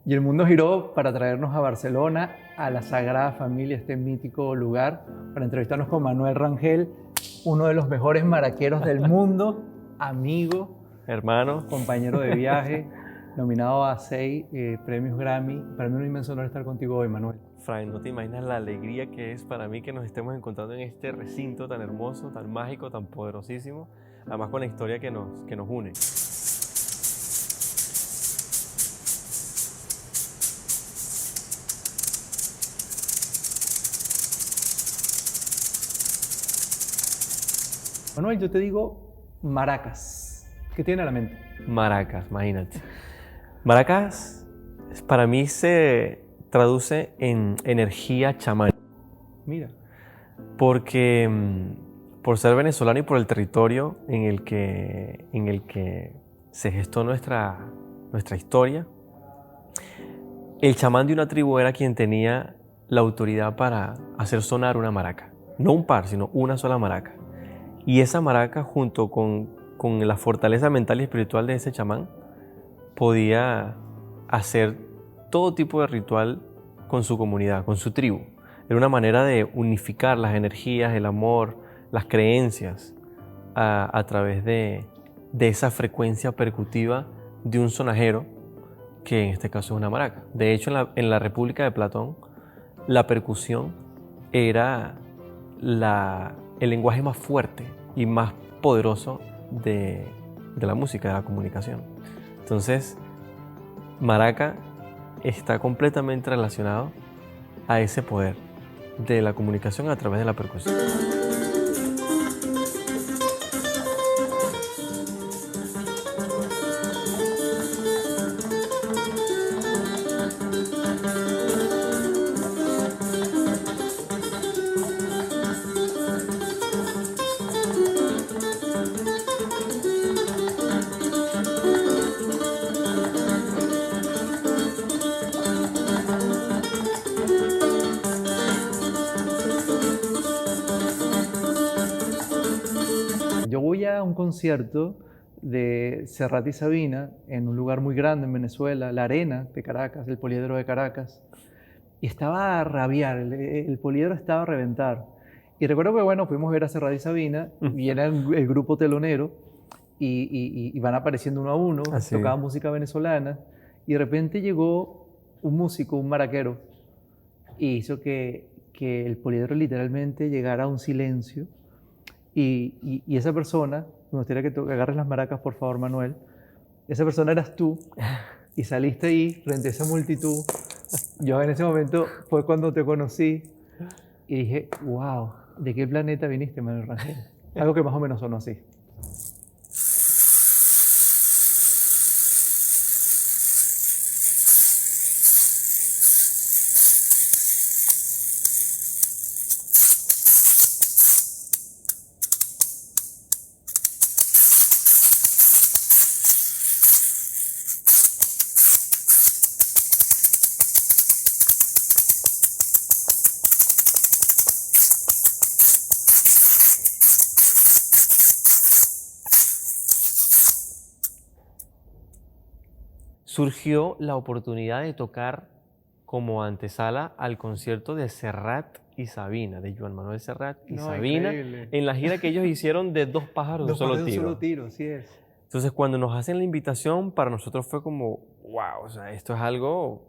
Y el mundo giró para traernos a Barcelona, a la Sagrada Familia, este mítico lugar, para entrevistarnos con Manuel Rangel, uno de los mejores maraqueros del mundo, amigo, hermano, compañero de viaje, nominado a 6 premios Grammy. Para mí es un inmenso honor estar contigo hoy, Manuel. Frank, no te imaginas la alegría que es para mí que nos estemos encontrando en este recinto tan hermoso, tan mágico, tan poderosísimo, además con la historia que nos une. Manuel, yo te digo maracas. ¿Qué tiene a la mente? Maracas, imagínate. Maracas para mí se traduce en energía chamán. Mira. Porque por ser venezolano y por el territorio en el que se gestó nuestra historia, el chamán de una tribu era quien tenía la autoridad para hacer sonar una maraca. No un par, sino una sola maraca. Y esa maraca, junto con la fortaleza mental y espiritual de ese chamán, podía hacer todo tipo de ritual con su comunidad, con su tribu. Era una manera de unificar las energías, el amor, las creencias a través de esa frecuencia percutiva de un sonajero, que en este caso es una maraca. De hecho, en la República de Platón, la percusión era el lenguaje más fuerte y más poderoso de la música, de la comunicación. Entonces, maraca está completamente relacionado a ese poder de la comunicación a través de la percusión. Yo voy a un concierto de Serrat y Sabina en un lugar muy grande en Venezuela, la Arena de Caracas, el Poliedro de Caracas, y estaba a rabiar, el Poliedro estaba a reventar. Y recuerdo que, bueno, fuimos a ver a Serrat y Sabina, y era el grupo telonero, y van apareciendo uno a uno, Así. tocaban música venezolana, y de repente llegó un músico, un maraquero, y hizo que el Poliedro literalmente llegara a un silencio. Y esa persona, me gustaría que agarres las maracas, por favor, Manuel. Esa persona eras tú y saliste ahí frente a esa multitud. Yo en ese momento fue cuando te conocí y dije, wow, ¿de qué planeta viniste, Manuel Rangel? Algo que más o menos sonó así. Surgió la oportunidad de tocar como antesala al concierto de Serrat y Sabina, de Joan Manuel Serrat y Sabina, increíble. en la gira que ellos hicieron de Dos pájaros de un solo tiro. solo tiro, así es. Entonces, cuando nos hacen la invitación, para nosotros fue como, wow, o sea, esto es algo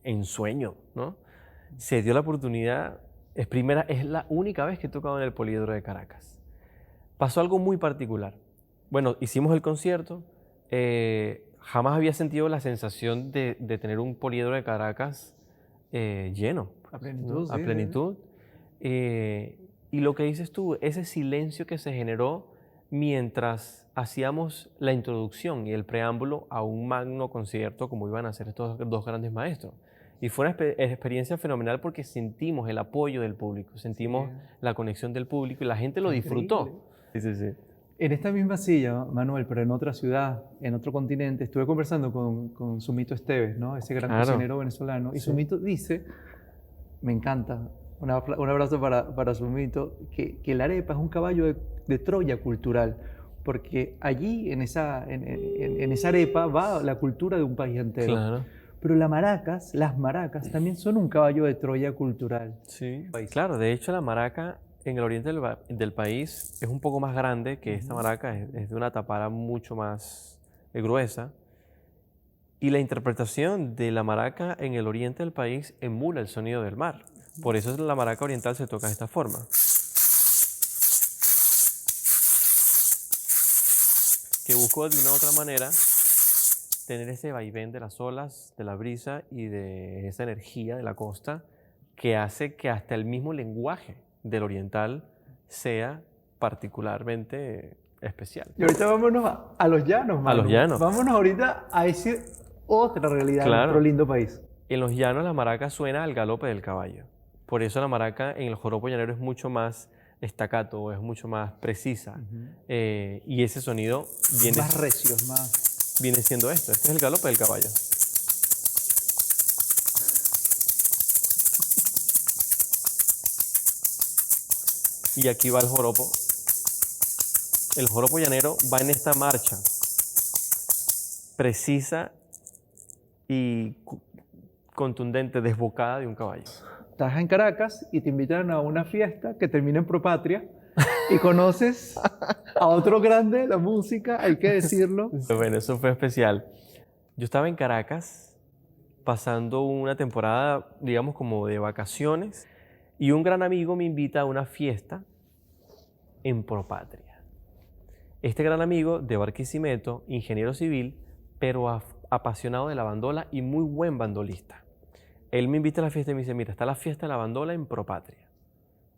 ensueño, ¿no? Se dio la oportunidad, es la única vez que he tocado en el Poliedro de Caracas. Pasó algo muy particular. Bueno, hicimos el concierto, jamás había sentido la sensación de tener un Poliedro de Caracas lleno. A plenitud, ¿no? A sí, plenitud. Y lo que dices tú, ese silencio que se generó mientras hacíamos la introducción y el preámbulo a un magno concierto como iban a hacer estos dos grandes maestros. Y fue una experiencia fenomenal porque sentimos el apoyo del público, sentimos la conexión del público y la gente lo disfrutó. Sí, sí, sí. En esta misma silla, Manuel, pero en otra ciudad, en otro continente, estuve conversando con Sumito Esteves, ¿no? Ese gran cocinero venezolano. Y Sí. Sumito dice, me encanta, un abrazo para Sumito, que la arepa es un caballo de Troya cultural, porque allí, en esa arepa, va la cultura de un país entero. Claro. Pero las maracas también son un caballo de Troya cultural. Sí, claro, de hecho la maraca en el oriente del país es un poco más grande que esta maraca, es de una tapara mucho más gruesa. Y la interpretación de la maraca en el oriente del país emula el sonido del mar. Por eso la maraca oriental se toca de esta forma. Que busco de una u otra manera tener ese vaivén de las olas, de la brisa y de esa energía de la costa que hace que hasta el mismo lenguaje del oriental sea particularmente especial. Y ahorita vámonos a los llanos, mano. A los llanos. Vámonos ahorita a decir otra realidad de nuestro lindo país. En los llanos la maraca suena al galope del caballo. Por eso la maraca en el joropo llanero es mucho más staccato, es mucho más precisa. Y ese sonido viene... Más recio, más... Viene siendo esto. Este es el galope del caballo. Y aquí va el joropo. El joropo llanero va en esta marcha precisa y contundente, desbocada de un caballo. Estás en Caracas y te invitan a una fiesta que termina en Propatria y conoces a otro grande de la música, hay que decirlo. Bueno, eso fue especial. Yo estaba en Caracas pasando una temporada, digamos, como de vacaciones, y un gran amigo me invita a una fiesta en Propatria. Este gran amigo de Barquisimeto, ingeniero civil, pero apasionado de la bandola y muy buen bandolista. Él me invita a la fiesta y me dice, mira, está la fiesta de la bandola en Propatria.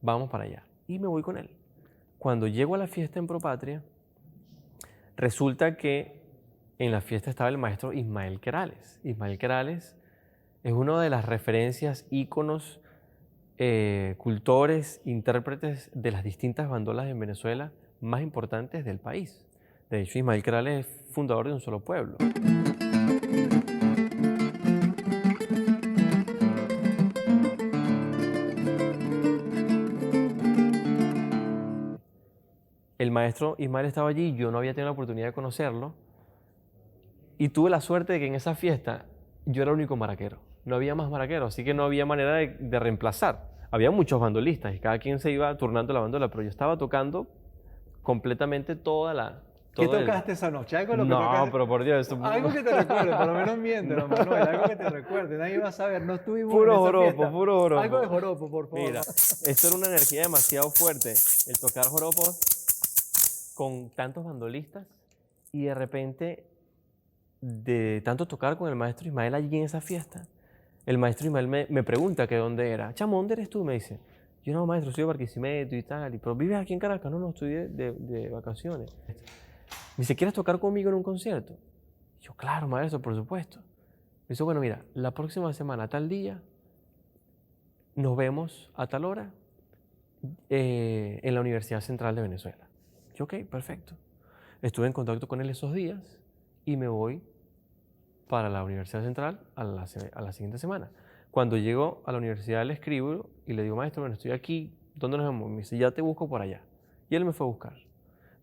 Vamos para allá. Y me voy con él. Cuando llego a la fiesta en Propatria, resulta que en la fiesta estaba el maestro Ismael Querales. Ismael Querales es una de las referencias, íconos, cultores, intérpretes de las distintas bandolas en Venezuela más importantes del país. De hecho, Ismael Querales es fundador de Un Solo Pueblo. El maestro Ismael estaba allí, yo no había tenido la oportunidad de conocerlo, y tuve la suerte de que en esa fiesta yo era el único maraquero. No había más maraqueros, así que no había manera de reemplazar. Había muchos bandolistas y cada quien se iba turnando la bandola, pero yo estaba tocando completamente toda la... ¿Qué tocaste esa noche? ¿Algo lo que No, tocaste? pero por Dios, eso... Algo que te recuerde, por lo menos miéntelo, Manuel, algo que te recuerde. Nadie va a saber, no estuvimos Puro en esa joropo, fiesta. puro joropo. Algo de joropo, por favor. Mira, esto era una energía demasiado fuerte, el tocar joropos con tantos bandolistas, y de repente, de tanto tocar con el maestro Ismael allí en esa fiesta, el maestro Ismael me pregunta que dónde era. Chamo, ¿dónde eres tú? Me dice. Yo no, maestro, soy de Barquisimeto y tal. Pero ¿vives aquí en Caracas? No, estoy de vacaciones. Me dice, ¿quieres tocar conmigo en un concierto? Yo, claro, maestro, por supuesto. Me dice, bueno, mira, la próxima semana, tal día, nos vemos a tal hora en la Universidad Central de Venezuela. Yo, ok, perfecto. Estuve en contacto con él esos días y me voy para la Universidad Central a la siguiente semana. Cuando llego a la universidad le escribo y le digo, maestro, bueno, estoy aquí, ¿dónde nos vemos? Me dice, ya te busco por allá. Y él me fue a buscar.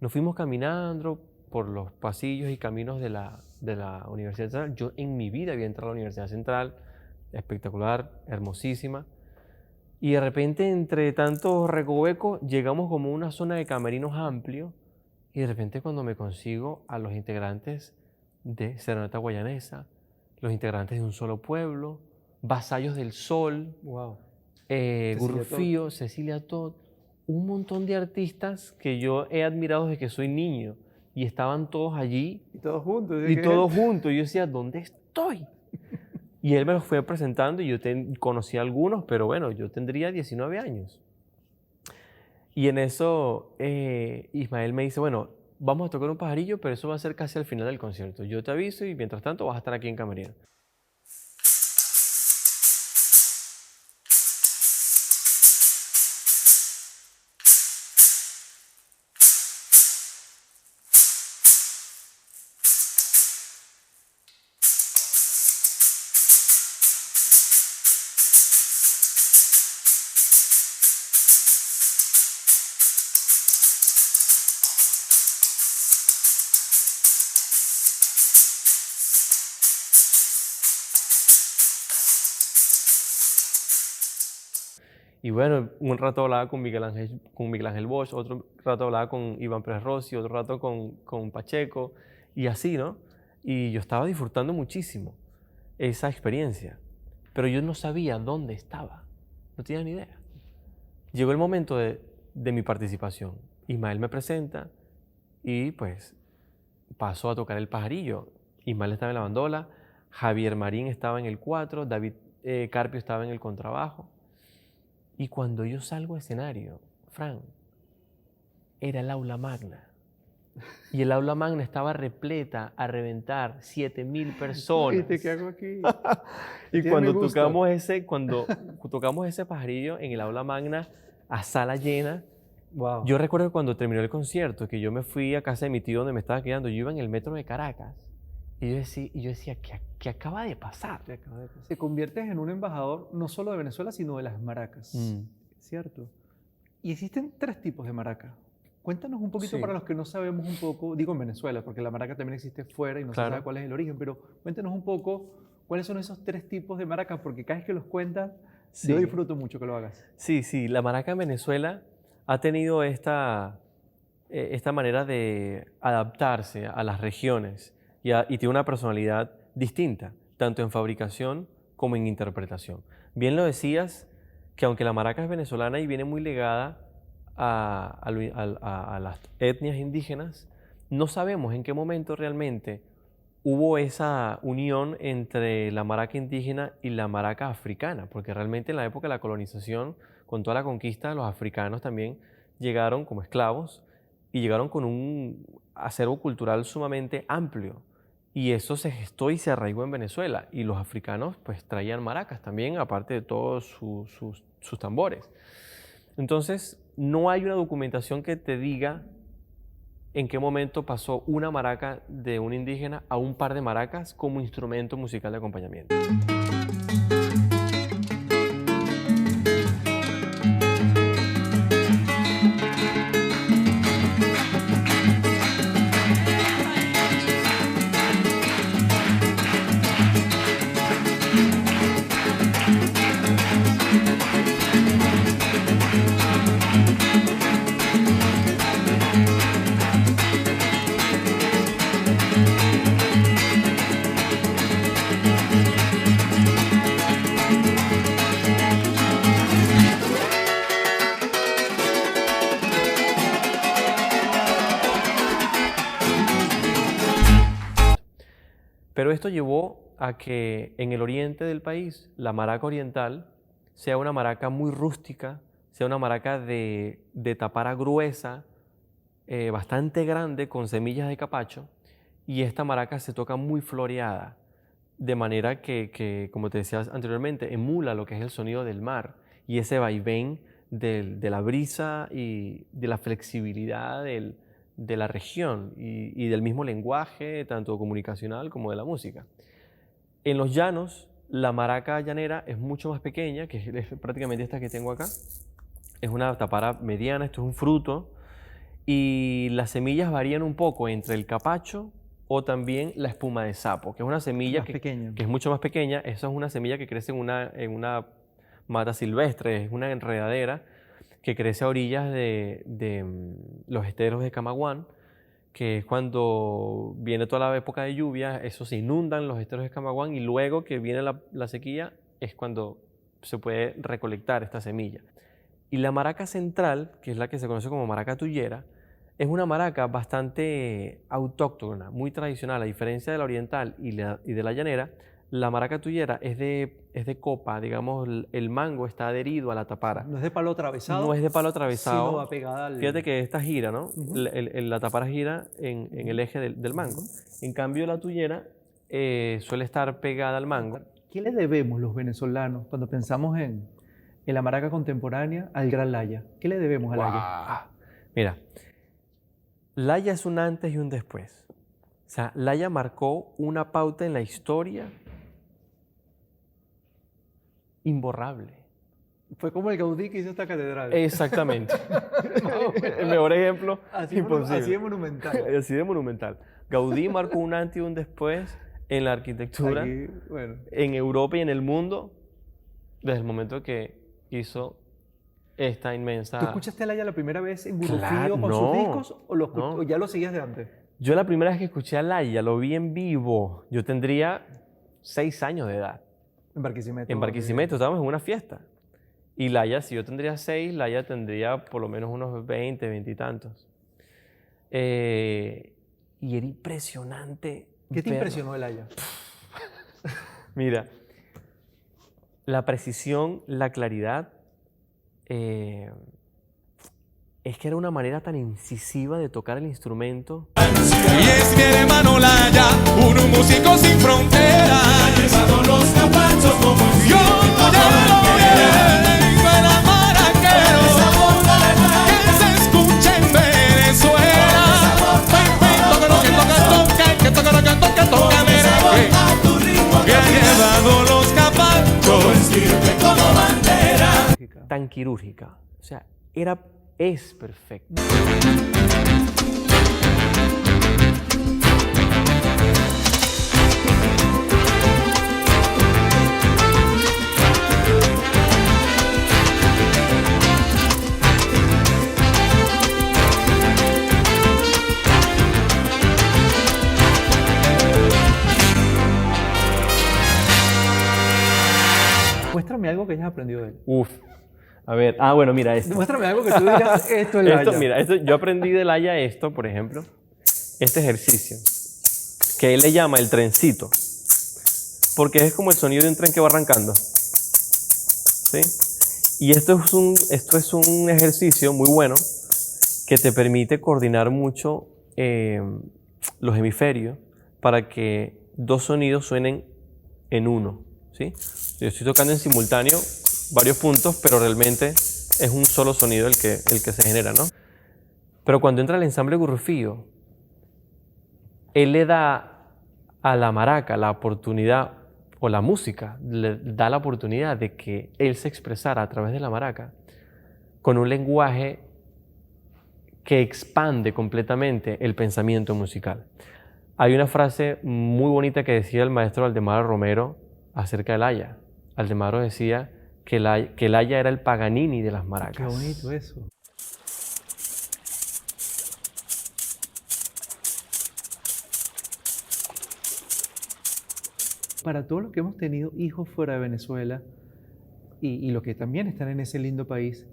Nos fuimos caminando por los pasillos y caminos de la Universidad Central. Yo en mi vida había entrado a la Universidad Central, espectacular, hermosísima. Y de repente, entre tantos recovecos, llegamos como a una zona de camerinos amplio. Y de repente cuando me consigo a los integrantes de Serenata Guayanesa, los integrantes de Un Solo Pueblo, Vasallos del Sol, Wow. Gurrufío, Cecilia Todd, un montón de artistas que yo he admirado desde que soy niño, y estaban todos allí. Y todos juntos. Y todos juntos. Y yo decía, ¿dónde estoy? Y él me los fue presentando y yo conocí a algunos, pero bueno, yo tendría 19 años. Y en eso Ismael me dice, bueno, vamos a tocar un pajarillo, pero eso va a ser casi al final del concierto. Yo te aviso y mientras tanto vas a estar aquí en camerino. Y bueno, un rato hablaba con Miguel Ángel Bosch, otro rato hablaba con Iván Pérez Rossi, otro rato con Pacheco, y así, ¿no? Y yo estaba disfrutando muchísimo esa experiencia, pero yo no sabía dónde estaba, no tenía ni idea. Llegó el momento de mi participación. Ismael me presenta y pues paso a tocar el pajarillo. Ismael estaba en la bandola, Javier Marín estaba en el 4, David Carpio estaba en el contrabajo. Y cuando yo salgo a escenario, Fran, era el aula magna. Y el aula magna estaba repleta a reventar, 7.000 personas. ¿Qué hago aquí? Y cuando tocamos ese pajarillo en el aula magna a sala llena, Wow. yo recuerdo que cuando terminó el concierto, que yo me fui a casa de mi tío donde me estaba quedando, yo iba en el metro de Caracas y yo decía ¿qué acaba de pasar? Te conviertes en un embajador no solo de Venezuela, sino de las maracas, ¿cierto? Y existen 3 tipos de maraca. Cuéntanos un poquito para los que no sabemos un poco, digo en Venezuela, porque la maraca también existe fuera y no se sabe cuál es el origen, pero cuéntanos un poco cuáles son esos 3 tipos de maracas, porque cada vez que los cuentas, yo disfruto mucho que lo hagas. Sí, la maraca en Venezuela ha tenido esta manera de adaptarse a las regiones y tiene una personalidad distinta, tanto en fabricación como en interpretación. Bien lo decías, que aunque la maraca es venezolana y viene muy ligada a las etnias indígenas, no sabemos en qué momento realmente hubo esa unión entre la maraca indígena y la maraca africana, porque realmente en la época de la colonización, con toda la conquista, los africanos también llegaron como esclavos y llegaron con un acervo cultural sumamente amplio. Y eso se gestó y se arraigó en Venezuela. Y los africanos pues traían maracas también, aparte de todos sus tambores. Entonces, no hay una documentación que te diga en qué momento pasó una maraca de un indígena a un par de maracas como instrumento musical de acompañamiento. Pero esto llevó a que en el oriente del país la maraca oriental sea una maraca muy rústica, sea una maraca de tapara gruesa, bastante grande, con semillas de capacho, y esta maraca se toca muy floreada, de manera que, como te decía anteriormente, emula lo que es el sonido del mar y ese vaivén de la brisa y de la flexibilidad de la región y del mismo lenguaje, tanto comunicacional como de la música. En los llanos, la maraca llanera es mucho más pequeña, que es prácticamente esta que tengo acá. Es una tapara mediana, esto es un fruto, y las semillas varían un poco entre el capacho o también la espuma de sapo, que es una semilla que es mucho más pequeña. Esa es una semilla que crece en una mata silvestre, es una enredadera que crece a orillas de los esteros de Camaguán, que es cuando viene toda la época de lluvia, eso se inundan los esteros de Camaguán y luego que viene la sequía es cuando se puede recolectar esta semilla. Y la maraca central, que es la que se conoce como maraca tuyera, es una maraca bastante autóctona, muy tradicional, a diferencia de la oriental y de la llanera. La maraca tuyera es de copa, digamos, el mango está adherido a la tapara. No es de palo atravesado. No es de palo atravesado. Sino va pegada al... Fíjate que esta gira, ¿no? La tapara gira en el eje del mango. En cambio, la tuyera suele estar pegada al mango. ¿Qué le debemos los venezolanos cuando pensamos en la maraca contemporánea al Gran Laya? ¿Qué le debemos a Laya? Mira, Laya es un antes y un después. O sea, Laya marcó una pauta en la historia imborrable. Fue como el Gaudí que hizo esta catedral. Exactamente. El mejor ejemplo imposible. Así de monumental. Así de monumental. Gaudí marcó un antes y un después en la arquitectura, aquí, bueno, en Europa y en el mundo, desde el momento que hizo esta inmensa... ¿Tú escuchaste a Laya la primera vez en Burrufío Claro, con sus no, discos no. o ya lo seguías de antes? Yo la primera vez que escuché a Laya lo vi en vivo. Yo tendría 6 años de edad. En Barquisimeto. En Barquisimeto, estábamos en una fiesta. Y Laya, si yo tendría 6, Laya tendría por lo menos unos 20 y tantos. Y era impresionante. ¿Qué te verlo. impresionó de Laya? Mira, la precisión, la claridad, es que era una manera tan incisiva de tocar el instrumento. Y es mi hermano Laya, un músico sin fronteras. Llevado los capachos como yo ya lo vi para maraqueros. Que se escuche en Venezuela. Que toca merengue. Que ha llevado los capachos. Sirve como bandera. Tan quirúrgica. O sea, es perfecto. Muéstrame algo que hayas aprendido de él. Uf. A ver, bueno, mira esto. Muéstrame algo que tú digas, esto es Laya. Mira, yo aprendí de Laya esto, por ejemplo, este ejercicio, que él le llama el trencito, porque es como el sonido de un tren que va arrancando. ¿Sí? Y esto es un ejercicio muy bueno que te permite coordinar mucho los hemisferios para que dos sonidos suenen en uno. ¿Sí? Yo estoy tocando en simultáneo varios puntos, pero realmente es un solo sonido el que se genera, ¿no? Pero cuando entra el ensamble Gurrufío, él le da a la maraca la oportunidad, o la música, le da la oportunidad de que él se expresara a través de la maraca con un lenguaje que expande completamente el pensamiento musical. Hay una frase muy bonita que decía el maestro Valdemaro Romero acerca de Laya. Valdemaro decía que Laya era el Paganini de las maracas. Qué bonito eso. Para todos los que hemos tenido hijos fuera de Venezuela y los que también están en ese lindo país,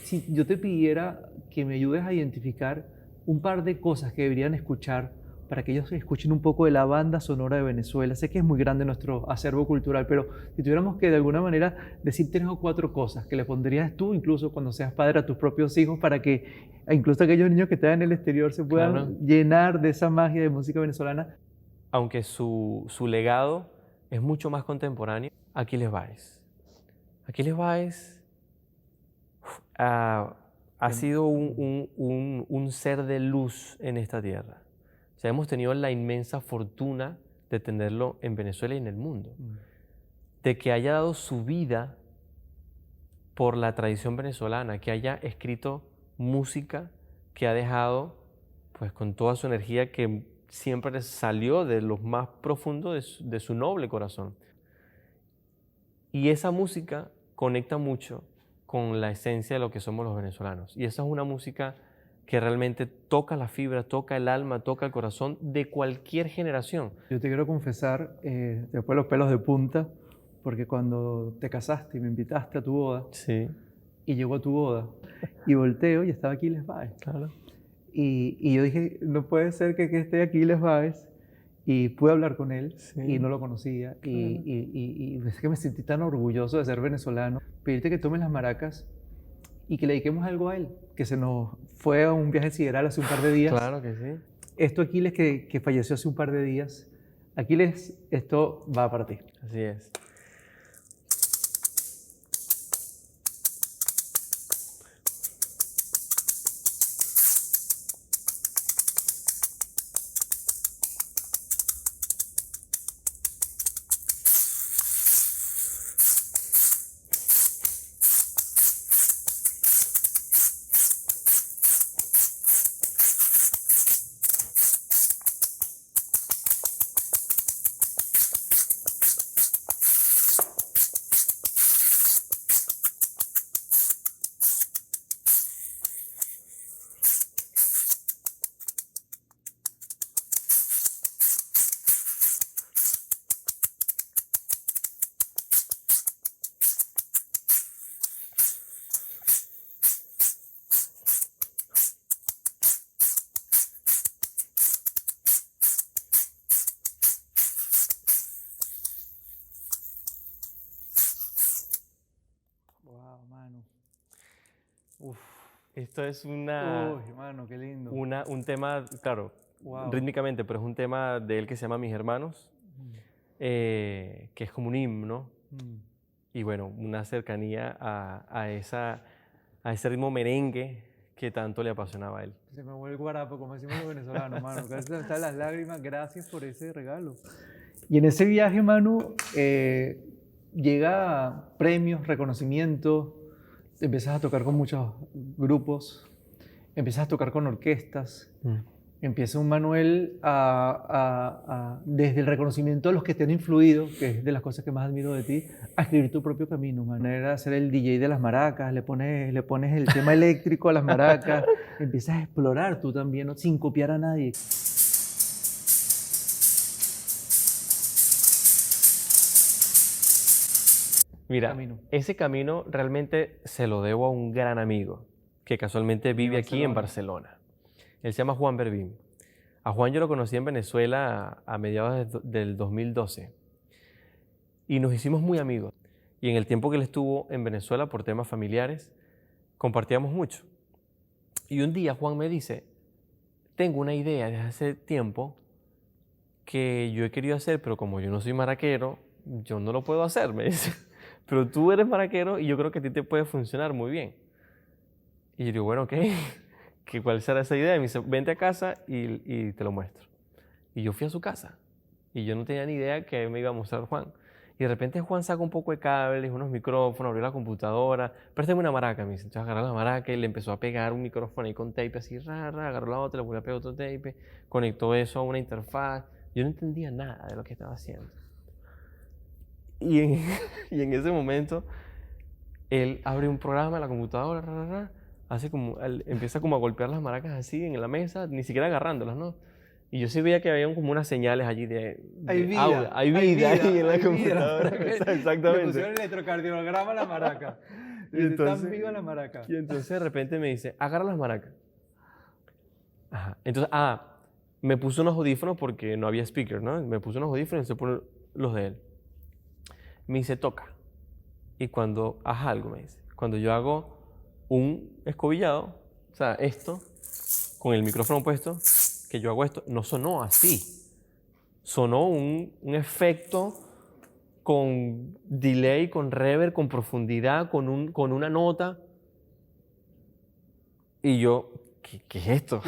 si yo te pidiera que me ayudes a identificar un par de cosas que deberían escuchar para que ellos escuchen un poco de la banda sonora de Venezuela. Sé que es muy grande nuestro acervo cultural, pero si tuviéramos que de alguna manera decir 3 o 4 cosas que le pondrías tú, incluso cuando seas padre, a tus propios hijos, para que incluso aquellos niños que están en el exterior se puedan llenar de esa magia de música venezolana. Aunque su legado es mucho más contemporáneo, Aquiles Báez. Aquiles Báez ha sido un ser de luz en esta tierra. O sea, hemos tenido la inmensa fortuna de tenerlo en Venezuela y en el mundo. De que haya dado su vida por la tradición venezolana, que haya escrito música que ha dejado, pues con toda su energía, que siempre salió de lo más profundo de su noble corazón. Y esa música conecta mucho con la esencia de lo que somos los venezolanos. Y esa es una música que realmente toca la fibra, toca el alma, toca el corazón de cualquier generación. Yo te quiero confesar, después los pelos de punta, porque cuando te casaste y me invitaste a tu boda, sí, y llegó a tu boda, y volteo y estaba Aquiles Báez. Claro. Y yo dije, no puede ser que esté Aquiles Báez, y pude hablar con él, y no lo conocía, claro. y es que me sentí tan orgulloso de ser venezolano. Pedirte que tomes las maracas y que le dediquemos algo a él, que se nos fue a un viaje sideral hace un par de días. Claro que sí. Esto Aquiles que falleció hace un par de días. Aquiles, esto va para ti. Así es. mano. Uf, esto es una, Uy, mano, qué lindo. un tema, claro, Wow. rítmicamente, pero es un tema de él que se llama Mis Hermanos, que es como un himno. Mm. Y bueno, una cercanía a ese ritmo merengue que tanto le apasionaba a él. Se me vuelve el guarapo, como decimos los venezolanos, mano. Casi se me salen las lágrimas. Gracias por ese regalo. Y en ese viaje, Manu, llega premios, reconocimientos, empiezas a tocar con muchos grupos, empiezas a tocar con orquestas, empieza un Manuel desde el reconocimiento de los que te han influido, que es de las cosas que más admiro de ti, a escribir tu propio camino. Manera de ser el DJ de las maracas, le pones el tema eléctrico a las maracas, empiezas a explorar tú también, ¿no? Sin copiar a nadie. Mira, Camino. ese camino realmente se lo debo a un gran amigo que casualmente vive aquí en Barcelona. Él se llama Juan Berbín. A Juan yo lo conocí en Venezuela a mediados del 2012 y nos hicimos muy amigos. Y en el tiempo que él estuvo en Venezuela por temas familiares, compartíamos mucho. Y un día Juan me dice, tengo una idea desde hace tiempo que yo he querido hacer, pero como yo no soy maraquero, yo no lo puedo hacer, me dice. Pero tú eres maraquero y yo creo que a ti te puede funcionar muy bien. Y yo digo, bueno, ok, ¿cuál será esa idea? Y me dice, vente a casa y te lo muestro. Y yo fui a su casa y yo no tenía ni idea que me iba a mostrar Juan. Y de repente Juan saca un poco de cables, unos micrófonos, abrió la computadora, préstame una maraca, me dice. Entonces agarró la maraca y le empezó a pegar un micrófono ahí con tape así, agarró la otra, le volvió a pegar otro tape, conectó eso a una interfaz. Yo no entendía nada de lo que estaba haciendo. Y en ese momento, él abre un programa en la computadora, hace como, empieza como a golpear las maracas así en la mesa, ni siquiera agarrándolas, ¿no? Y yo sí veía que había como unas señales allí de Hay vida, audio. Hay vida ahí en la computadora. Le Exactamente. pusieron el electrocardiograma a la maraca. Y Y entonces- tan viva la maraca. Y entonces de repente me dice, agarra las maracas. Ajá. Entonces, me puso unos audífonos porque no había speaker, ¿no? Me puso unos audífonos y se pone los de él. Me dice, toca. Y cuando haz algo, me dice. Cuando yo hago un escobillado, o sea, esto, con el micrófono puesto, que yo hago esto, no sonó así. Sonó un efecto con delay, con reverb, con profundidad, con una nota. Y yo, ¿qué es esto?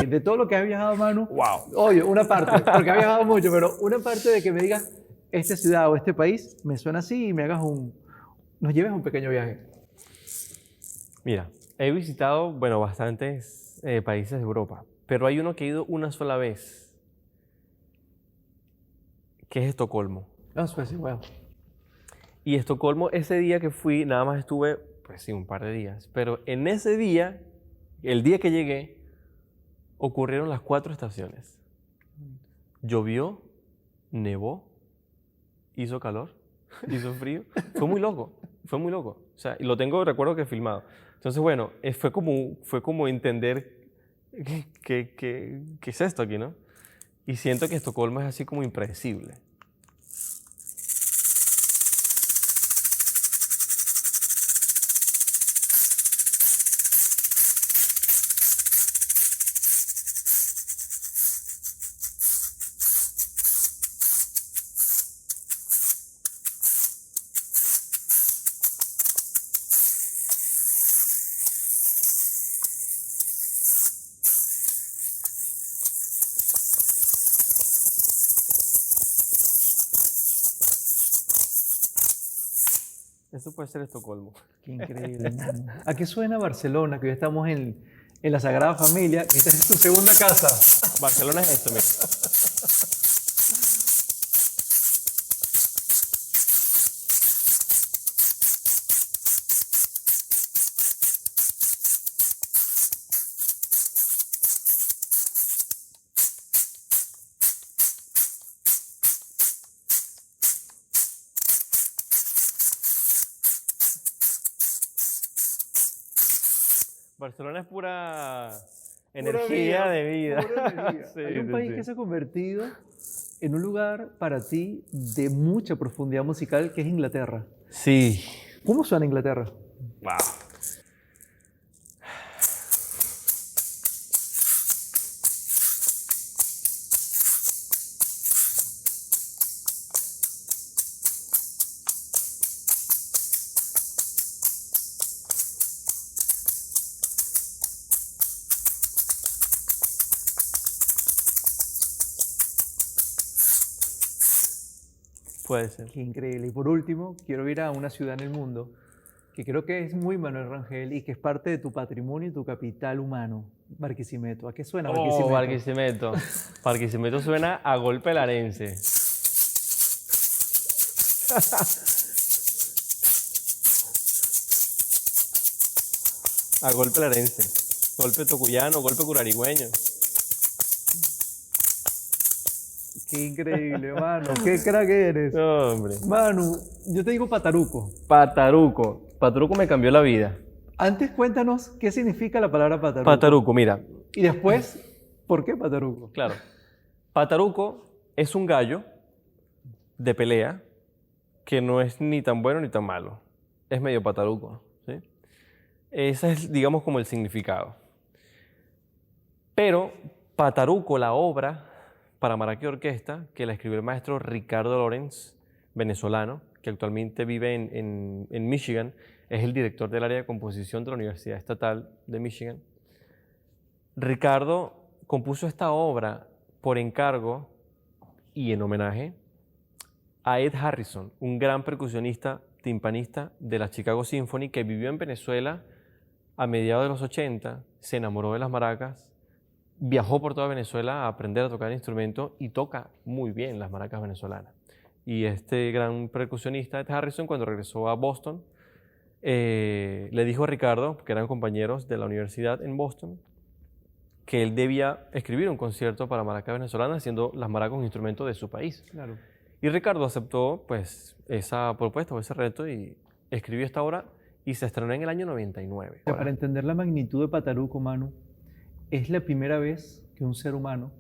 De todo lo que has viajado, Manu, ¡Wow! oye, una parte, porque has viajado mucho, pero una parte de que me digas, esta ciudad o este país me suena así y me hagas nos lleves un pequeño viaje. Mira, he visitado, bueno, bastantes países de Europa, pero hay uno que he ido una sola vez, que es Estocolmo. No, Suecia, wow. Y Estocolmo, ese día que fui, nada más estuve, pues sí, un par de días, pero en ese día, el día que llegué, ocurrieron las 4 estaciones. Llovió, nevó, hizo calor, hizo frío. Fue muy loco, fue muy loco. O sea, y lo tengo, recuerdo que filmado. Entonces, bueno, fue como entender qué es esto aquí, ¿no? Y siento que Estocolmo es así como impredecible. Eso puede ser Estocolmo. Qué increíble, mano. ¿A qué suena Barcelona? Que hoy estamos en en la Sagrada Familia. Esta es tu segunda casa. Barcelona es esto, mira. Barcelona es pura energía vida, de vida. pura energía. Sí, Hay un sí, país sí. que se ha convertido en un lugar para ti de mucha profundidad musical, que es Inglaterra. Sí. ¿Cómo suena Inglaterra? Wow. Puede ser. Qué increíble. Y por último, quiero ir a una ciudad en el mundo que creo que es muy Manuel Rangel y que es parte de tu patrimonio y tu capital humano, Barquisimeto. ¿A qué suena Barquisimeto? Oh, Barquisimeto. Barquisimeto suena a golpe larense. A golpe larense. Golpe tocuyano, golpe curarigüeño. Qué increíble, mano. Qué crack eres. No, hombre. Manu, yo te digo Pataruco. Pataruco. Pataruco me cambió la vida. Antes cuéntanos qué significa la palabra Pataruco. Pataruco, mira. Y después, ¿por qué Pataruco? Claro. Pataruco es un gallo de pelea que no es ni tan bueno ni tan malo. Es medio pataruco, ¿sí? Ese es, digamos, como el significado. Pero Pataruco, la obra para maraca y orquesta, que la escribió el maestro Ricardo Lorenz, venezolano, que actualmente vive en Michigan, es el director del área de composición de la Universidad Estatal de Michigan. Ricardo compuso esta obra por encargo y en homenaje a Ed Harrison, un gran percusionista timpanista de la Chicago Symphony que vivió en Venezuela a mediados de los 80, se enamoró de las maracas, viajó por toda Venezuela a aprender a tocar el instrumento y toca muy bien las maracas venezolanas. Y este gran percusionista, Ed Harrison, cuando regresó a Boston, le dijo a Ricardo, que eran compañeros de la universidad en Boston, que él debía escribir un concierto para maracas venezolanas, haciendo las maracas un instrumento de su país. Claro. Y Ricardo aceptó pues, esa propuesta o ese reto y escribió esta obra y se estrenó en el año 99. Para entender la magnitud de Pataruco, Manu, es la primera vez que un ser humano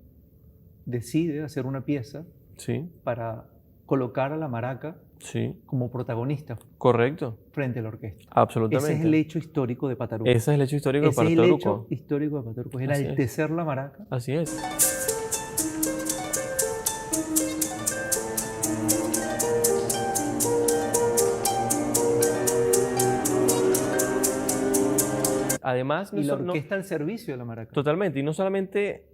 decide hacer una pieza Sí, para colocar a la maraca sí, como protagonista correcto, frente a la orquesta. absolutamente. Ese es el hecho histórico de Pataruco. Ese es el hecho histórico de Ese es el hecho Pataruco. histórico de Pataruco. Es Así es. enaltecer la maraca. Así es. Además, Y la no- orquesta al servicio de la maraca. totalmente, y no solamente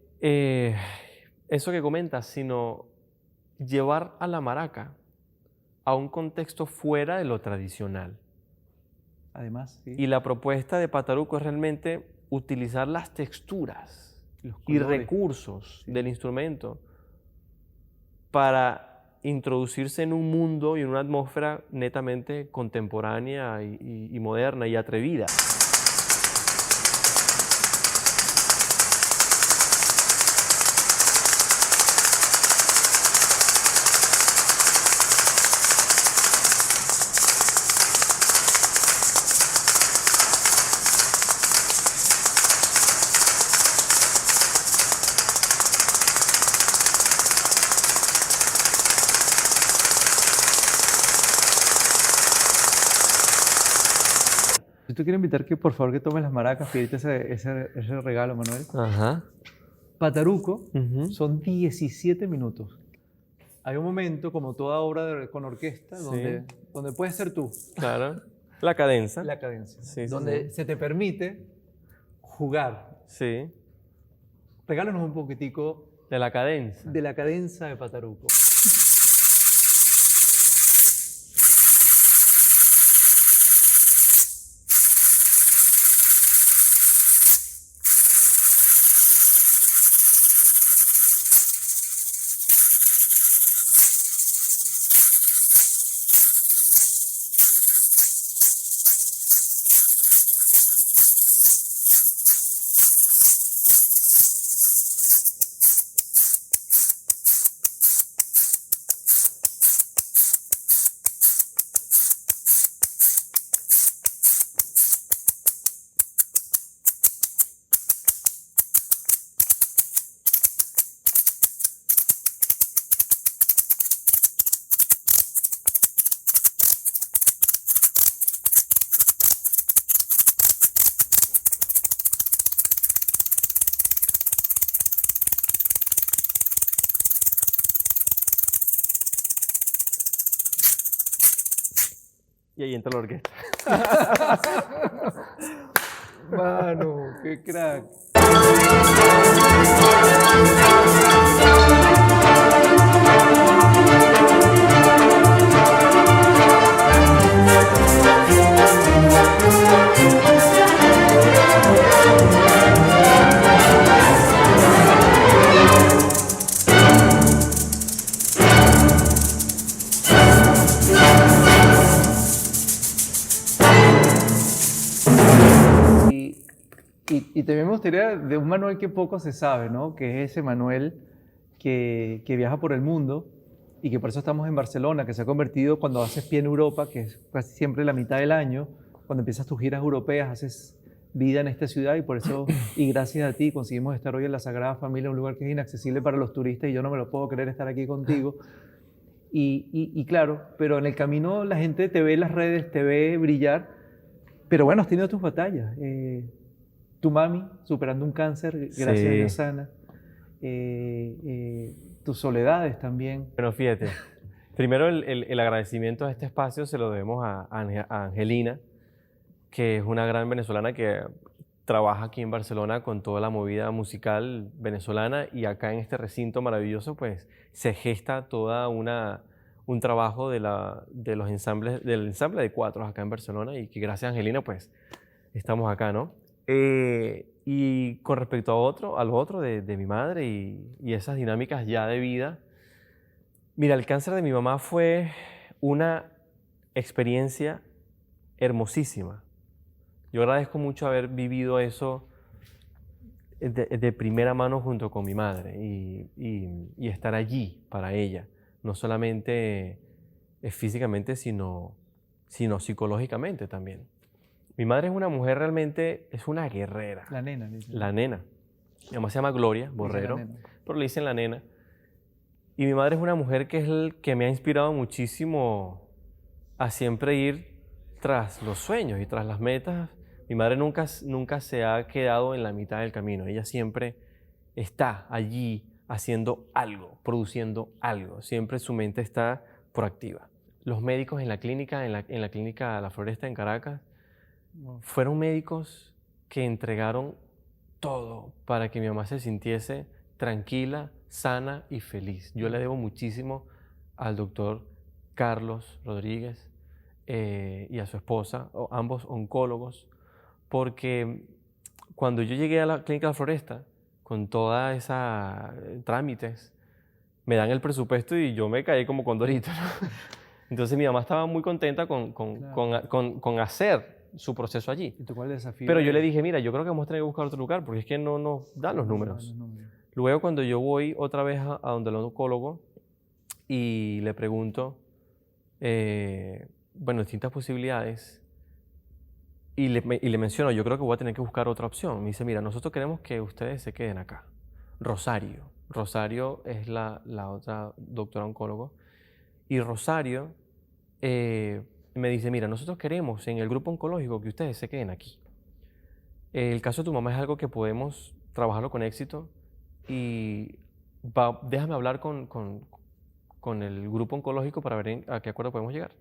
eso que comentas, sino llevar a la maraca a un contexto fuera de lo tradicional. Además, sí, Y la propuesta de Pataruco es realmente utilizar las texturas los y colores. recursos del instrumento para introducirse en un mundo y en una atmósfera netamente contemporánea y moderna y atrevida. Yo te quiero invitar que por favor que tomes las maracas, pedirte ese regalo, Manuel. Ajá. Pataruco Ujú. son 17 minutos. Hay un momento, como toda obra con orquesta, Sí. donde puedes ser tú, Claro. La cadenza. la cadencia, Sí, sí, donde sí. se te permite jugar. Sí. Regálanos un poquitico De la cadenza. de la cadenza de Pataruco. Y ahí entra la orquesta. Mano, qué crack. Y también me gustaría de un Manuel que poco se sabe, ¿no? Que es ese Manuel que viaja por el mundo y que por eso estamos en Barcelona, que se ha convertido cuando haces pie en Europa, que es casi siempre la mitad del año, cuando empiezas tus giras europeas, haces vida en esta ciudad y por eso, y gracias a ti, conseguimos estar hoy en la Sagrada Familia, un lugar que es inaccesible para los turistas y yo no me lo puedo creer estar aquí contigo. Y claro, pero en el camino la gente te ve en las redes, te ve brillar, pero bueno, has tenido tus batallas. Tu mami superando un cáncer, gracias a Dios sana. Tus soledades también. Pero fíjate, primero el agradecimiento a este espacio se lo debemos a Angelina, que es una gran venezolana que trabaja aquí en Barcelona con toda la movida musical venezolana y acá en este recinto maravilloso pues se gesta toda un trabajo de los ensambles, del ensamble de cuatros acá en Barcelona y que gracias a Angelina pues estamos acá, ¿no? Y con respecto a lo otro de mi madre y esas dinámicas ya de vida, mira, el cáncer de mi mamá fue una experiencia hermosísima. Yo agradezco mucho haber vivido eso de primera mano junto con mi madre y estar allí para ella, no solamente físicamente, sino psicológicamente también. Mi madre es una mujer realmente, es una guerrera. La nena. Dice. La nena. Mi mamá se llama Gloria Borrero, pero le dicen la nena. Y mi madre es una mujer que es el que me ha inspirado muchísimo a siempre ir tras los sueños y tras las metas. Mi madre nunca se ha quedado en la mitad del camino. Ella siempre está allí haciendo algo, produciendo algo. Siempre su mente está proactiva. Los médicos en la clínica, en la clínica La Floresta en Caracas, fueron médicos que entregaron todo para que mi mamá se sintiese tranquila, sana y feliz. Yo le debo muchísimo al doctor Carlos Rodríguez y a su esposa, ambos oncólogos, porque cuando yo llegué a la clínica La Floresta, con toda esa trámites, me dan el presupuesto y yo me caí como condorito, ¿no? Entonces mi mamá estaba muy contenta con hacer su proceso allí. ¿Y tú cuál desafío? Pero yo le dije, mira, yo creo que vamos a tener que buscar otro lugar porque es que no nos dan los números. Luego cuando yo voy otra vez a donde el oncólogo y le pregunto, bueno, distintas posibilidades y le menciono, yo creo que voy a tener que buscar otra opción. Me dice, mira, nosotros queremos que ustedes se queden acá. Rosario es la otra doctora oncólogo y Rosario me dice, mira, nosotros queremos en el grupo oncológico que ustedes se queden aquí. El caso de tu mamá es algo que podemos trabajarlo con éxito y déjame hablar con el grupo oncológico para ver a qué acuerdo podemos llegar.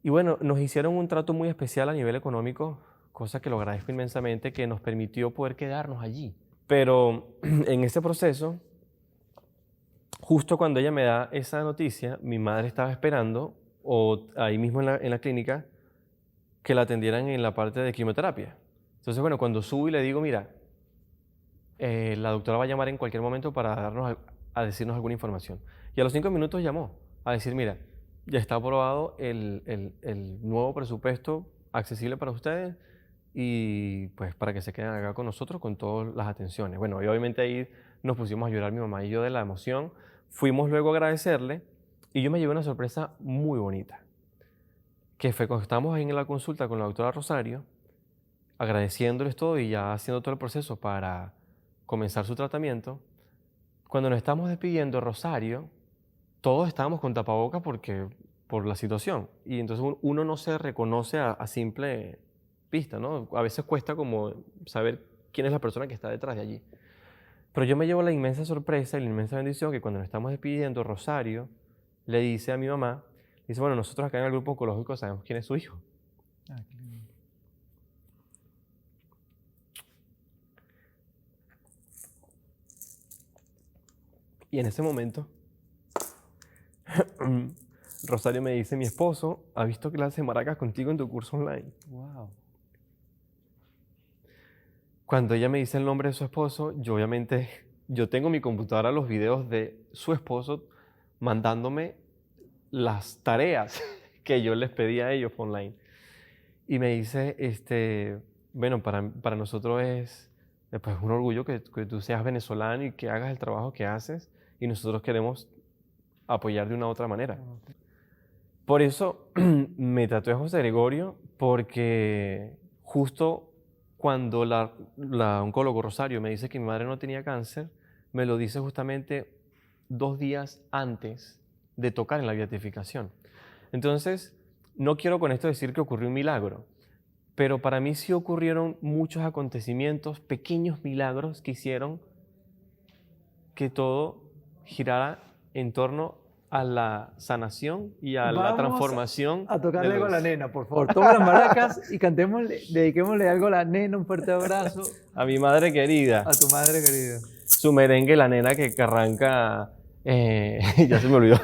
Y bueno, nos hicieron un trato muy especial a nivel económico, cosa que lo agradezco inmensamente, que nos permitió poder quedarnos allí. Pero en ese proceso, justo cuando ella me da esa noticia, mi madre estaba esperando o ahí mismo en la clínica, que la atendieran en la parte de quimioterapia. Entonces, bueno, cuando subo y le digo, mira, la doctora va a llamar en cualquier momento para a decirnos alguna información. Y a los 5 minutos llamó a decir, mira, ya está aprobado el nuevo presupuesto accesible para ustedes y pues para que se queden acá con nosotros con todas las atenciones. Bueno, y obviamente ahí nos pusimos a llorar mi mamá y yo de la emoción. Fuimos luego a agradecerle. Y yo me llevé una sorpresa muy bonita, que fue cuando estábamos ahí en la consulta con la doctora Rosario, agradeciéndoles todo y ya haciendo todo el proceso para comenzar su tratamiento. Cuando nos estamos despidiendo, Rosario, todos estábamos con tapabocas por la situación. Y entonces uno no se reconoce a simple vista, ¿no? A veces cuesta como saber quién es la persona que está detrás de allí. Pero yo me llevo la inmensa sorpresa y la inmensa bendición que cuando nos estamos despidiendo, Rosario le dice a mi mamá, Dice, bueno, nosotros acá en el grupo oncológico sabemos quién es su hijo. Ah, qué lindo. Y en ese momento, Rosario me dice, mi esposo ha visto clases de maracas contigo en tu curso online. Wow. Cuando ella me dice el nombre de su esposo, yo obviamente, yo tengo en mi computadora los videos de su esposo mandándome las tareas que yo les pedí a ellos online. Y me dice, bueno, para nosotros es pues, un orgullo que tú seas venezolano y que hagas el trabajo que haces, y nosotros queremos apoyar de una u otra manera. Por eso me tatué a José Gregorio, porque justo cuando la oncólogo Rosario me dice que mi madre no tenía cáncer, me lo dice justamente 2 días antes de tocar en la beatificación. Entonces, no quiero con esto decir que ocurrió un milagro, pero para mí sí ocurrieron muchos acontecimientos, pequeños milagros que hicieron que todo girara en torno a la sanación y a la transformación. A tocarle de algo a la los- nena, por favor. Toma las maracas y cantémosle, dediquémosle algo a la nena, un fuerte abrazo A mi madre querida, a tu madre querida. su merengue, la nena que arranca, ya se me olvidó.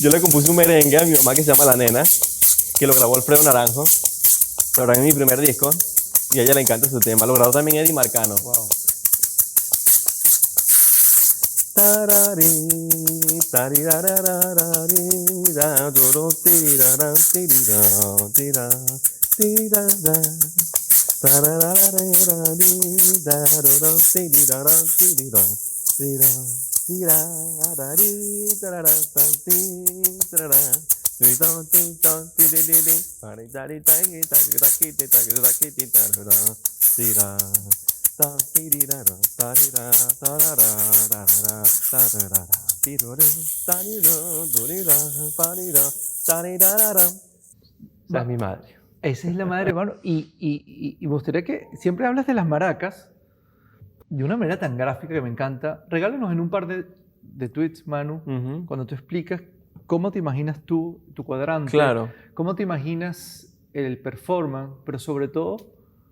Yo le compuse un merengue a mi mamá que se llama La Nena, que lo grabó Alfredo Naranjo, lo grabé en mi primer disco, y a ella le encanta su tema. Lo grabó también Eddie Marcano. Wow. Tarari, tarirarararari, da, doro, tirara, tirira, tira, tirara, tararararari, da, doro, tirirara, tirira, tira, tirarari, tarara, tanti, tarara, tito, tito, tiririri, paritari, tagi, tagi, tagi, tagi, tagi, tarara, tira. Esa es mi madre. Esa es la madre, hermano. Y me gustaría que siempre hablas de las maracas de una manera tan gráfica que me encanta. Regálanos en un par de tweets, Manu, Ujú. cuando tú explicas cómo te imaginas tú, tu cuadrante, Claro. cómo te imaginas el performance, pero sobre todo,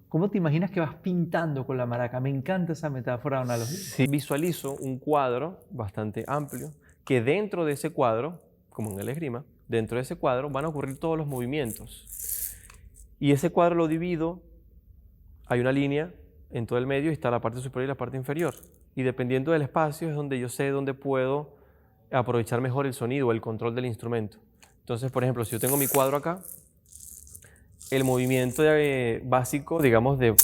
cómo te imaginas que vas pintando con la maraca. Me encanta esa metáfora analógica. Sí, visualizo un cuadro bastante amplio, que dentro de ese cuadro, como en el esgrima, dentro de ese cuadro van a ocurrir todos los movimientos. Y ese cuadro lo divido, hay una línea en todo el medio y está la parte superior y la parte inferior. Y dependiendo del espacio es donde yo sé dónde puedo aprovechar mejor el sonido o el control del instrumento. Entonces, por ejemplo, si yo tengo mi cuadro acá, el movimiento básico, digamos, de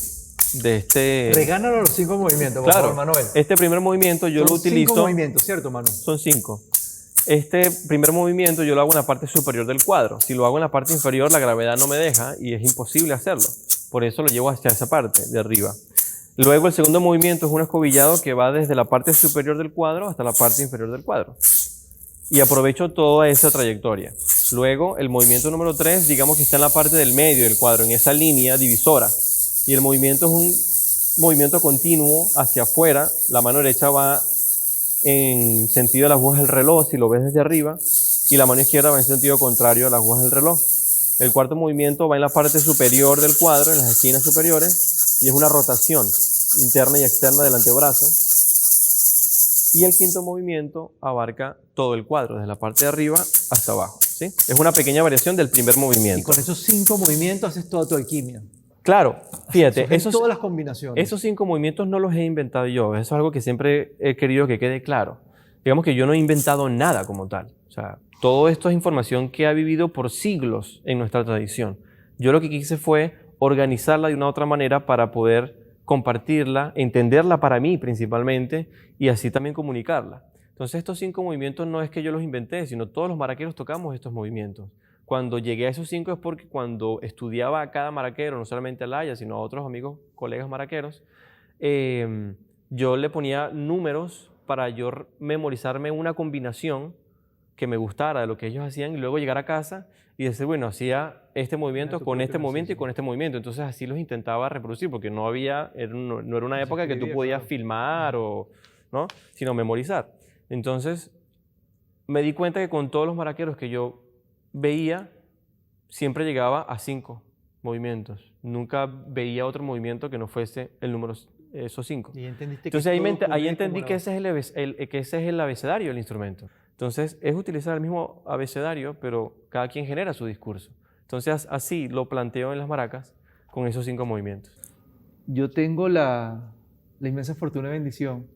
este... Regálanos los 5 movimientos, por Claro, favor, Manuel. este primer movimiento yo lo utilizo... 5 movimientos, ¿cierto, Manu? Son 5. Este primer movimiento yo lo hago en la parte superior del cuadro. Si lo hago en la parte inferior, la gravedad no me deja y es imposible hacerlo. Por eso lo llevo hacia esa parte de arriba. Luego el segundo movimiento es un escobillado que va desde la parte superior del cuadro hasta la parte inferior del cuadro. Y aprovecho toda esa trayectoria. Luego el movimiento número 3, digamos que está en la parte del medio del cuadro, en esa línea divisora. Y el movimiento es un movimiento continuo hacia afuera. La mano derecha va en sentido de las agujas del reloj, si lo ves desde arriba, y la mano izquierda va en sentido contrario a las agujas del reloj. El cuarto movimiento va en la parte superior del cuadro, en las esquinas superiores, y es una rotación interna y externa del antebrazo. Y el quinto movimiento abarca todo el cuadro, desde la parte de arriba hasta abajo, ¿sí? Es una pequeña variación del primer Y movimiento. con esos 5 movimientos haces toda tu alquimia. Claro, fíjate, Haces todas las combinaciones. esos 5 movimientos no los he inventado yo. Eso es algo que siempre he querido que quede claro. Digamos que yo no he inventado nada como tal. O sea, todo esto es información que ha vivido por siglos en nuestra tradición. Yo lo que quise fue organizarla de una u otra manera para poder compartirla, entenderla para mí principalmente y así también comunicarla. Entonces estos 5 movimientos no es que yo los inventé, sino todos los maraqueros tocamos estos movimientos. Cuando llegué a esos 5 es porque cuando estudiaba a cada maraquero, no solamente a Laia, sino a otros amigos, colegas maraqueros, yo le ponía números para yo memorizarme una combinación que me gustara de lo que ellos hacían y luego llegar a casa y decir, bueno, hacía este movimiento con este movimiento y con este movimiento. Entonces así los intentaba reproducir porque no era una época que tú podías filmar o, ¿no? Sino memorizar. Entonces, me di cuenta que con todos los maraqueros que yo veía, siempre llegaba a 5 movimientos. Nunca veía otro movimiento que no fuese el número, esos 5. Y entendiste Entonces ahí, todo ahí ocurre entendí como que la- que ese es el abecedario del instrumento. Entonces es utilizar el mismo abecedario, pero cada quien genera su discurso. Entonces así lo planteo en las maracas con esos 5 movimientos. Yo tengo la inmensa fortuna y bendición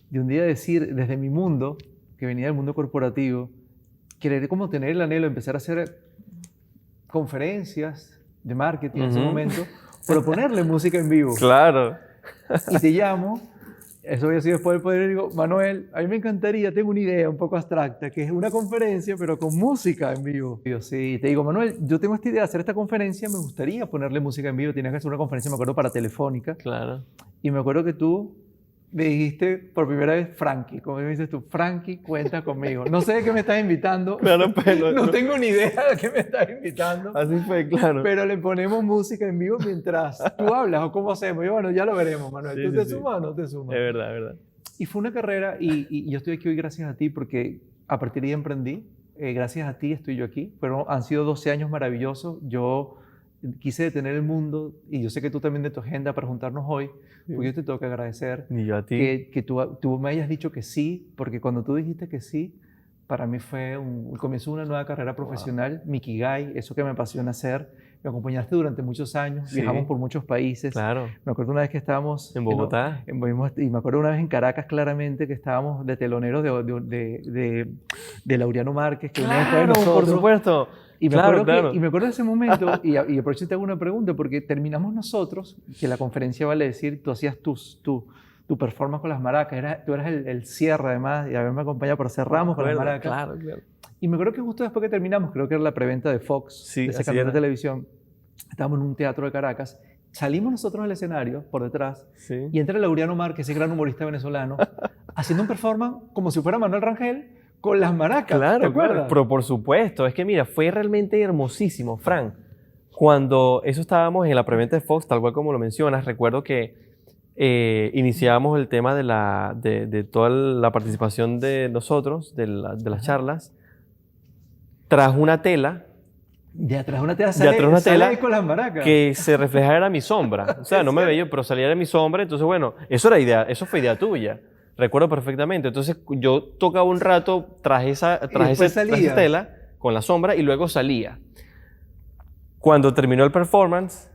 de un día decir desde mi mundo, que venía del mundo corporativo, querer como tener el anhelo de empezar a hacer conferencias de marketing en ese Ujú. momento, proponerle música en vivo. Claro. Y te llamo, eso había sido después del poder, y digo, Manuel, a mí me encantaría, tengo una idea un poco abstracta, que es una conferencia, pero con música en vivo. Y yo, sí, te digo, Manuel, yo tengo esta idea de hacer esta conferencia, me gustaría ponerle música en vivo, tienes que hacer una conferencia, me acuerdo, para Telefónica, Claro. y me acuerdo que tú me dijiste por primera vez, Frankie, como me dices tú, Frankie, cuenta conmigo. No sé de qué me estás invitando, Claro, pero no tengo ni idea de qué me estás invitando. así fue, claro. Pero le ponemos música en vivo mientras tú hablas o cómo hacemos. Y bueno, ya lo veremos, Manuel. Sí, ¿Tú sí, te sí. sumas o no te sumas? Es verdad, es verdad. Y fue una carrera y yo estoy aquí hoy gracias a ti porque a partir de ahí emprendí. Gracias a ti estoy yo aquí. Pero han sido 12 años maravillosos. Yo quise detener el mundo y yo sé que tú también de tu agenda para juntarnos hoy, porque yo te tengo que agradecer Y yo a ti. que tú me hayas dicho que sí, porque cuando tú dijiste que sí, para mí fue el comienzo de una nueva carrera profesional, mi Ikigai, eso que me apasiona hacer. Me acompañaste durante muchos años, Sí. viajamos por muchos países. Claro. Me acuerdo una vez que estábamos En Bogotá. y me acuerdo una vez en Caracas claramente que estábamos de teloneros de Laureano Márquez, que venía después de Claro, por nosotros. supuesto. Y me, Claro, acuerdo claro. y me acuerdo de ese momento, y aprovecho y te hago una pregunta, porque terminamos nosotros, que la conferencia vale decir, tú hacías tu performance con las maracas, tú eras el cierre además, y haberme acompañado, pero cerramos con las Recuerdo, maracas. Claro, claro. Y me acuerdo que justo después que terminamos, creo que era la preventa de Fox, Sí, de ese así canal de era. televisión, estábamos en un teatro de Caracas, salimos nosotros al escenario, por detrás, Sí. y entra Laureano Márquez, ese gran humorista venezolano, haciendo un performance como si fuera Manuel Rangel, con las maracas, Claro, ¿te acuerdas? claro. Pero por supuesto, es que mira, fue realmente hermosísimo, Fran. Cuando eso estábamos en la preventa de Fox, tal cual como lo mencionas, recuerdo que iniciábamos el tema de toda la participación de nosotros, de las charlas, tras una tela De atrás de una tela De sale, atrás de una sale tela ahí con las maracas. que se reflejaba era mi sombra. O sea, no me veía, pero salía de mi sombra. Entonces, bueno, eso fue idea tuya. Recuerdo perfectamente. Entonces, yo tocaba un rato tras esa después salías. tela con la sombra y luego salía. Cuando terminó el performance,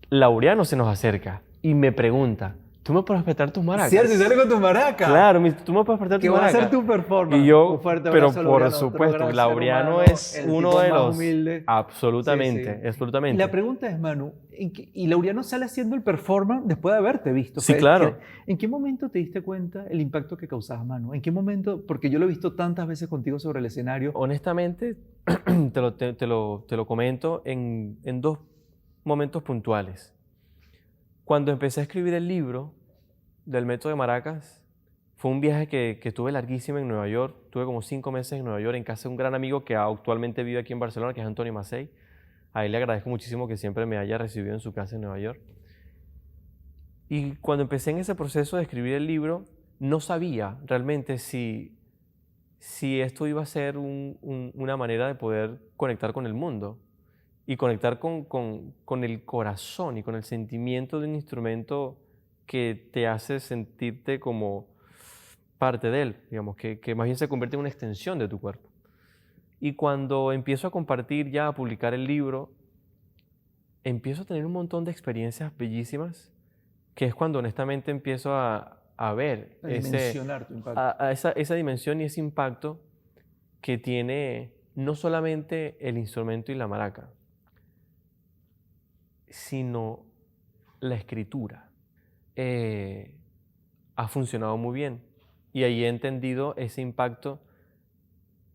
Laureano se nos acerca y me pregunta, ¿tú me puedes prestar tus maracas? Cierto, y sale con tus maracas. Claro, tú me puedes prestar Que tus van a maracas. hacer tu performance. Y yo, Un fuerte pero abrazo a por Laureano, otro supuesto, gran ser Laureano humano, es el uno tipo de más los... humilde. Absolutamente, Sí, sí. absolutamente. Y la pregunta es, Manu, ¿y Laureano sale haciendo el performance después de haberte visto? Sí, claro. ¿En qué momento te diste cuenta el impacto que causabas, Manu? ¿En qué momento? Porque yo lo he visto tantas veces contigo sobre el escenario. Honestamente, te lo comento en 2 momentos puntuales. Cuando empecé a escribir el libro del método de Maracas, fue un viaje que tuve larguísimo en Nueva York. Tuve como 5 meses en Nueva York en casa de un gran amigo que actualmente vive aquí en Barcelona, que es Antonio Macei. A él le agradezco muchísimo que siempre me haya recibido en su casa en Nueva York. Y cuando empecé en ese proceso de escribir el libro, no sabía realmente si esto iba a ser una manera de poder conectar con el mundo y conectar con el corazón y con el sentimiento de un instrumento que te hace sentirte como parte de él, digamos, que más bien se convierte en una extensión de tu cuerpo. Y cuando empiezo a compartir ya, a publicar el libro, empiezo a tener un montón de experiencias bellísimas, que es cuando honestamente empiezo a ver A dimensionar tu impacto. esa dimensión y ese impacto que tiene no solamente el instrumento y la maraca, sino la escritura. Ha funcionado muy bien y ahí he entendido ese impacto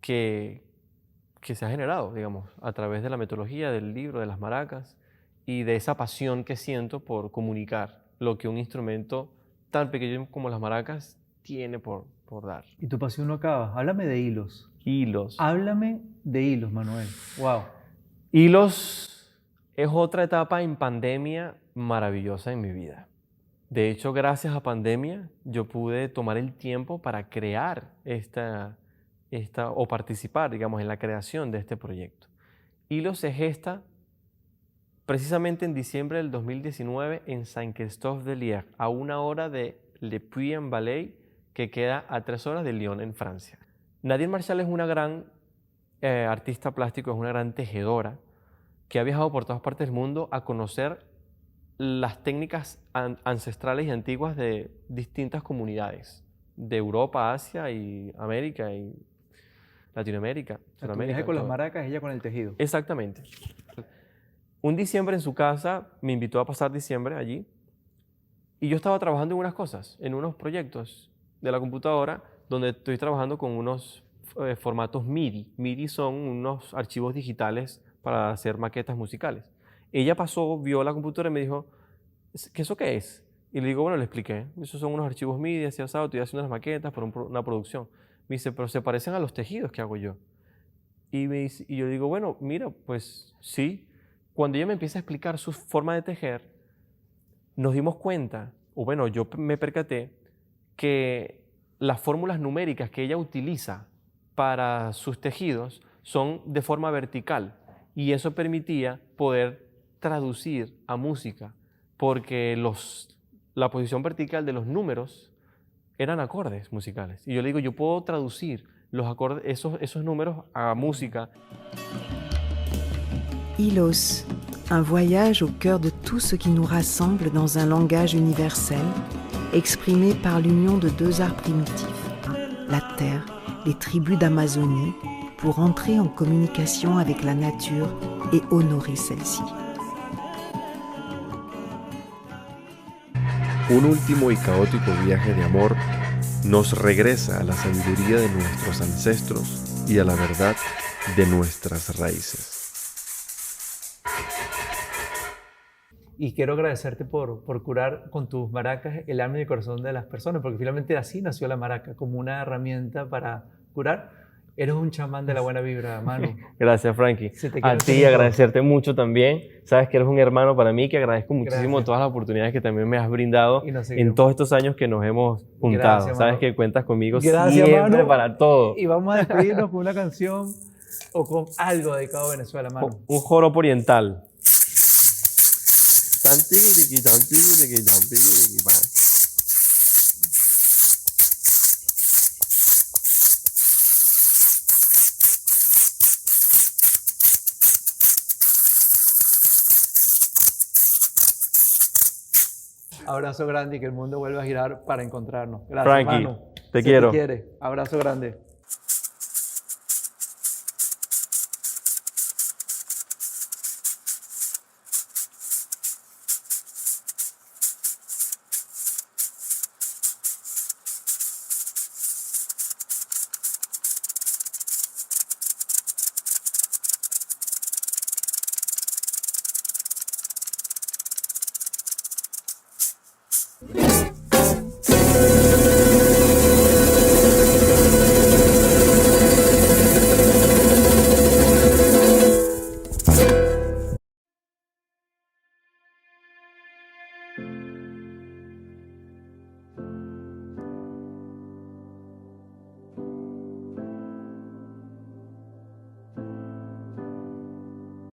que se ha generado, digamos, a través de la metodología, del libro, de las maracas y de esa pasión que siento por comunicar lo que un instrumento tan pequeño como las maracas tiene por dar. Y tu pasión no acaba. Háblame de hilos. Hilos. Háblame de hilos, Manuel. Wow. Hilos es otra etapa en pandemia maravillosa en mi vida. De hecho, gracias a pandemia, yo pude tomar el tiempo para crear esta o participar, digamos, en la creación de este proyecto. Hilo se gesta precisamente en diciembre del 2019 en Saint-Christophe-de-Liège, a 1 hora de Le Puy-en-Velay, que queda a 3 horas de Lyon, en Francia. Nadine Marshall es una gran artista plástico, es una gran tejedora que ha viajado por todas partes del mundo a conocer las técnicas ancestrales y antiguas de distintas comunidades de Europa, Asia y América y Latinoamérica, Sudamérica. Con las maracas, ella con el tejido. Exactamente. Un diciembre en su casa, me invitó a pasar diciembre allí y yo estaba trabajando en unas cosas, en unos proyectos de la computadora donde estoy trabajando con unos formatos MIDI. MIDI son unos archivos digitales para hacer maquetas musicales. Ella pasó, vio la computadora y me dijo, ¿eso qué es? Y le digo, bueno, le expliqué. Esos son unos archivos MIDI, así asado, estoy haciendo unas maquetas para una producción. Me dice, pero se parecen a los tejidos que hago yo. Y yo digo, bueno, mira, pues sí. Cuando ella me empieza a explicar su forma de tejer, nos dimos cuenta, o bueno, yo me percaté, que las fórmulas numéricas que ella utiliza para sus tejidos son de forma vertical. Y eso permitía poder traducir a música, porque la posición vertical de los números eran acordes musicales. Y yo le digo, yo puedo traducir los acordes, esos números a música. Hilos, un voyage au cœur de tout ce qui nous rassemble dans un langage universel, exprimé par l'union de 2 arts primitifs, la terre, les tribus d'Amazonie, pour entrer en communication avec la nature et honorer celle-ci. Un último y caótico viaje de amor nos regresa a la sabiduría de nuestros ancestros y a la verdad de nuestras raíces. Y quiero agradecerte por curar con tus maracas el alma y el corazón de las personas, porque finalmente así nació la maraca, como una herramienta para curar. Eres un chamán de la buena vibra, Manu. Gracias, Frankie. A ti agradecerte mucho también. Sabes que eres un hermano para mí, que agradezco muchísimo todas las oportunidades que también me has brindado en todos estos años que nos hemos juntado. Gracias, sabes Manu. que cuentas conmigo Gracias, siempre, Manu. para todo. Y vamos a despedirnos con una canción o con algo dedicado a Venezuela, Manu. Un joropo oriental. Abrazo grande y que el mundo vuelva a girar para encontrarnos. Gracias, Frankie, Manu. te quiero. Te quiere. Abrazo grande.